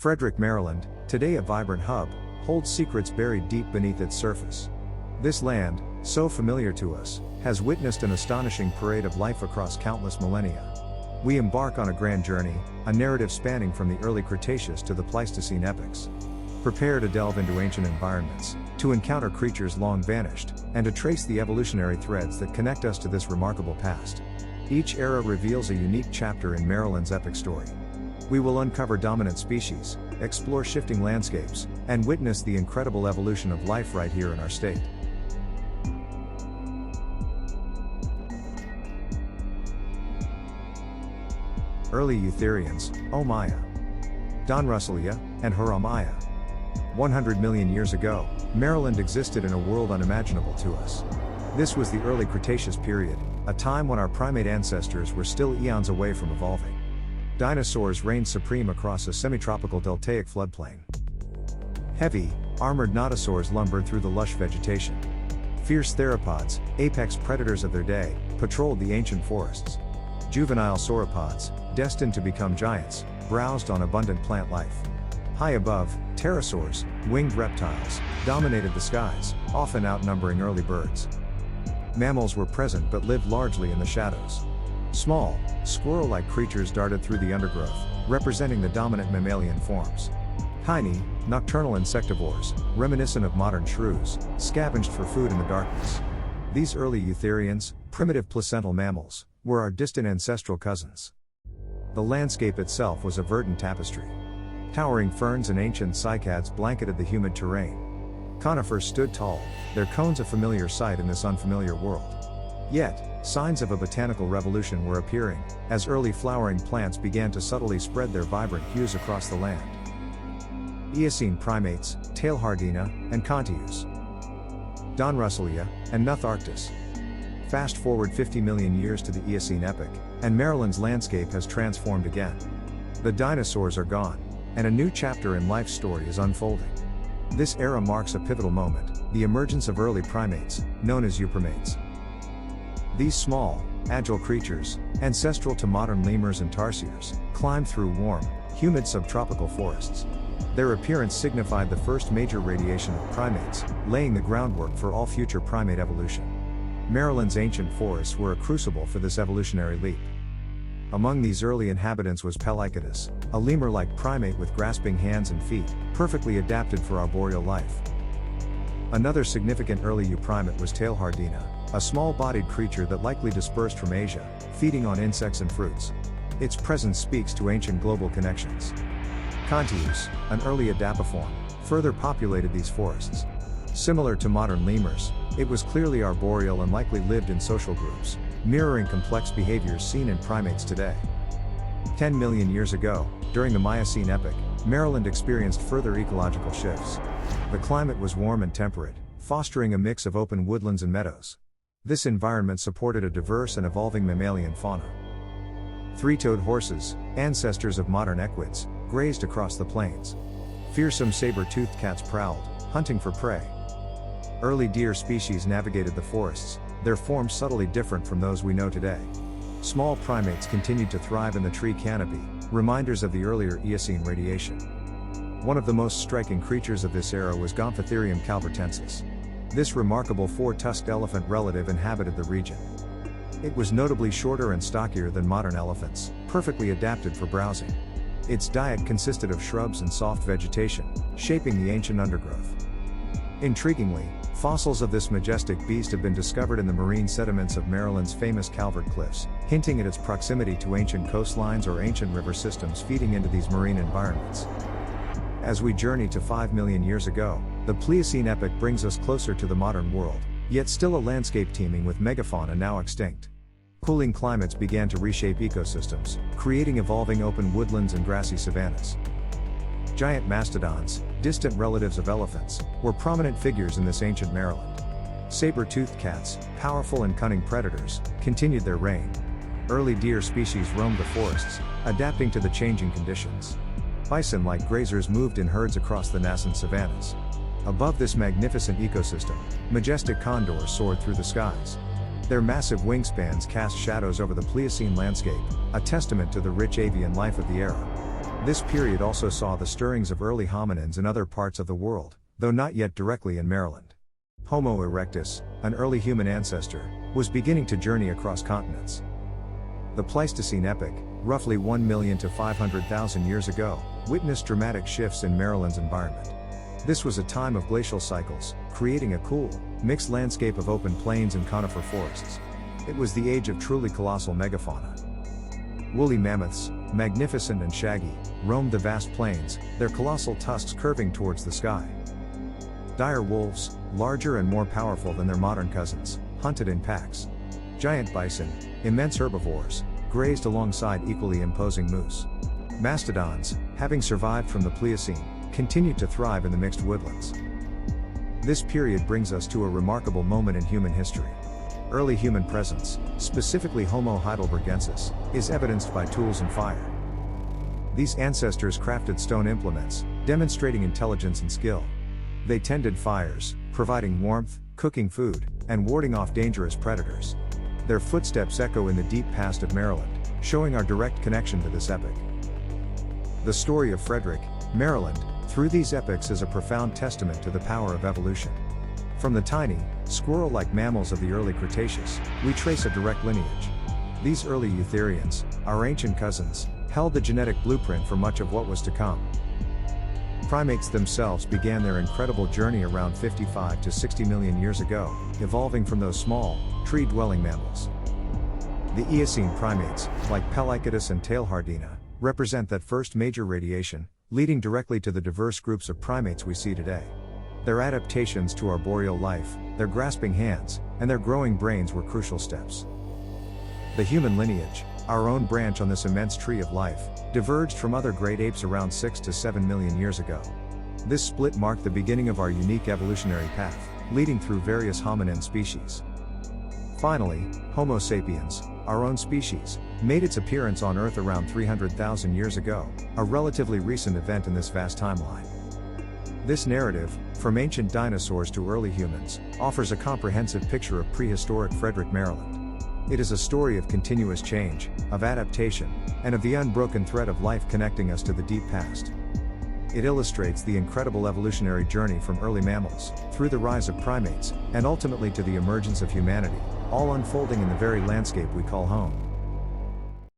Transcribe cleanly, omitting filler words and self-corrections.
Frederick, Maryland, today a vibrant hub, holds secrets buried deep beneath its surface. This land, so familiar to us, has witnessed an astonishing parade of life across countless millennia. We embark on a grand journey, a narrative spanning from the early Cretaceous to the Pleistocene epochs. Prepare to delve into ancient environments, to encounter creatures long vanished, and to trace the evolutionary threads that connect us to this remarkable past. Each era reveals a unique chapter in Maryland's epic story. We will uncover dominant species, explore shifting landscapes, and witness the incredible evolution of life right here in our state. Early eutherians, Eomaia, and Juramaia. 100 million years ago, Maryland existed in a world unimaginable to us. This was the early Cretaceous period, a time when our primate ancestors were still eons away from evolving. Dinosaurs reigned supreme across a semi-tropical deltaic floodplain. Heavy, armored nodosaurs lumbered through the lush vegetation. Fierce theropods, apex predators of their day, patrolled the ancient forests. Juvenile sauropods, destined to become giants, browsed on abundant plant life. High above, pterosaurs, winged reptiles, dominated the skies, often outnumbering early birds. Mammals were present but lived largely in the shadows. Small, squirrel-like creatures darted through the undergrowth, representing the dominant mammalian forms. Tiny, nocturnal insectivores, reminiscent of modern shrews, scavenged for food in the darkness. These early eutherians, primitive placental mammals, were our distant ancestral cousins. The landscape itself was a verdant tapestry. Towering ferns and ancient cycads blanketed the humid terrain. Conifers stood tall, their cones a familiar sight in this unfamiliar world. Yet, signs of a botanical revolution were appearing, as early flowering plants began to subtly spread their vibrant hues across the land. Eocene primates, Teilhardina and Cantius, and Eutherans. Fast forward 50 million years to the Eocene epoch, and Maryland's landscape has transformed again. The dinosaurs are gone, and a new chapter in life's story is unfolding. This era marks a pivotal moment, the emergence of early primates, known as Primates. These small, agile creatures, ancestral to modern lemurs and tarsiers, climbed through warm, humid subtropical forests. Their appearance signified the first major radiation of primates, laying the groundwork for all future primate evolution. Maryland's ancient forests were a crucible for this evolutionary leap. Among these early inhabitants was Pellicodus, a lemur-like primate with grasping hands and feet, perfectly adapted for arboreal life. Another significant early euprimate was Teilhardina, a small-bodied creature that likely dispersed from Asia, feeding on insects and fruits. Its presence speaks to ancient global connections. Cantius, an early adapiform, further populated these forests. Similar to modern lemurs, it was clearly arboreal and likely lived in social groups, mirroring complex behaviors seen in primates today. 10 million years ago, during the Miocene epoch, Maryland experienced further ecological shifts. The climate was warm and temperate, fostering a mix of open woodlands and meadows. This environment supported a diverse and evolving mammalian fauna. Three-toed horses, ancestors of modern equids, grazed across the plains. Fearsome saber-toothed cats prowled, hunting for prey. Early deer species navigated the forests, their forms subtly different from those we know today. Small primates continued to thrive in the tree canopy, reminders of the earlier Eocene radiation. One of the most striking creatures of this era was Gomphotherium calvertensis. This remarkable four-tusked elephant relative inhabited the region. It was notably shorter and stockier than modern elephants, perfectly adapted for browsing. Its diet consisted of shrubs and soft vegetation, shaping the ancient undergrowth. Intriguingly, fossils of this majestic beast have been discovered in the marine sediments of Maryland's famous Calvert Cliffs, hinting at its proximity to ancient coastlines or ancient river systems feeding into these marine environments. As we journey to 5 million years ago, the Pliocene epoch brings us closer to the modern world, yet still a landscape teeming with megafauna now extinct. Cooling climates began to reshape ecosystems, creating evolving open woodlands and grassy savannas. Giant mastodons, distant relatives of elephants, were prominent figures in this ancient Maryland. Saber-toothed cats, powerful and cunning predators, continued their reign. Early deer species roamed the forests, adapting to the changing conditions. Bison-like grazers moved in herds across the nascent savannas. Above this magnificent ecosystem, majestic condors soared through the skies. Their massive wingspans cast shadows over the Pliocene landscape, a testament to the rich avian life of the era. This period also saw the stirrings of early hominins in other parts of the world, though not yet directly in Maryland. Homo erectus, an early human ancestor, was beginning to journey across continents. The Pleistocene epoch, roughly 1 million to 500,000 years ago, witnessed dramatic shifts in Maryland's environment. This was a time of glacial cycles, creating a cool, mixed landscape of open plains and conifer forests. It was the age of truly colossal megafauna. Woolly mammoths, magnificent and shaggy, roamed the vast plains, their colossal tusks curving towards the sky. Dire wolves, larger and more powerful than their modern cousins, hunted in packs. Giant bison, immense herbivores, grazed alongside equally imposing moose. Mastodons, having survived from the Pliocene, continued to thrive in the mixed woodlands. This period brings us to a remarkable moment in human history. Early human presence, specifically Homo heidelbergensis, is evidenced by tools and fire. These ancestors crafted stone implements, demonstrating intelligence and skill. They tended fires, providing warmth, cooking food, and warding off dangerous predators. Their footsteps echo in the deep past of Maryland, showing our direct connection to this epoch. The story of Frederick, Maryland, through these epochs is a profound testament to the power of evolution. From the tiny, squirrel-like mammals of the early Cretaceous, we trace a direct lineage. These early eutherians, our ancient cousins, held the genetic blueprint for much of what was to come. Primates themselves began their incredible journey around 55 to 60 million years ago, evolving from those small, tree-dwelling mammals. The Eocene primates, like Pelycodus and Teilhardina, represent that first major radiation, leading directly to the diverse groups of primates we see today. Their adaptations to arboreal life, their grasping hands, and their growing brains were crucial steps. The human lineage, our own branch on this immense tree of life, diverged from other great apes around 6 to 7 million years ago. This split marked the beginning of our unique evolutionary path, leading through various hominin species. Finally, Homo sapiens, our own species, made its appearance on Earth around 300,000 years ago, a relatively recent event in this vast timeline. This narrative, from ancient dinosaurs to early humans, offers a comprehensive picture of prehistoric Frederick, Maryland. It is a story of continuous change, of adaptation, and of the unbroken thread of life connecting us to the deep past. It illustrates the incredible evolutionary journey from early mammals, through the rise of primates, and ultimately to the emergence of humanity, all unfolding in the very landscape we call home.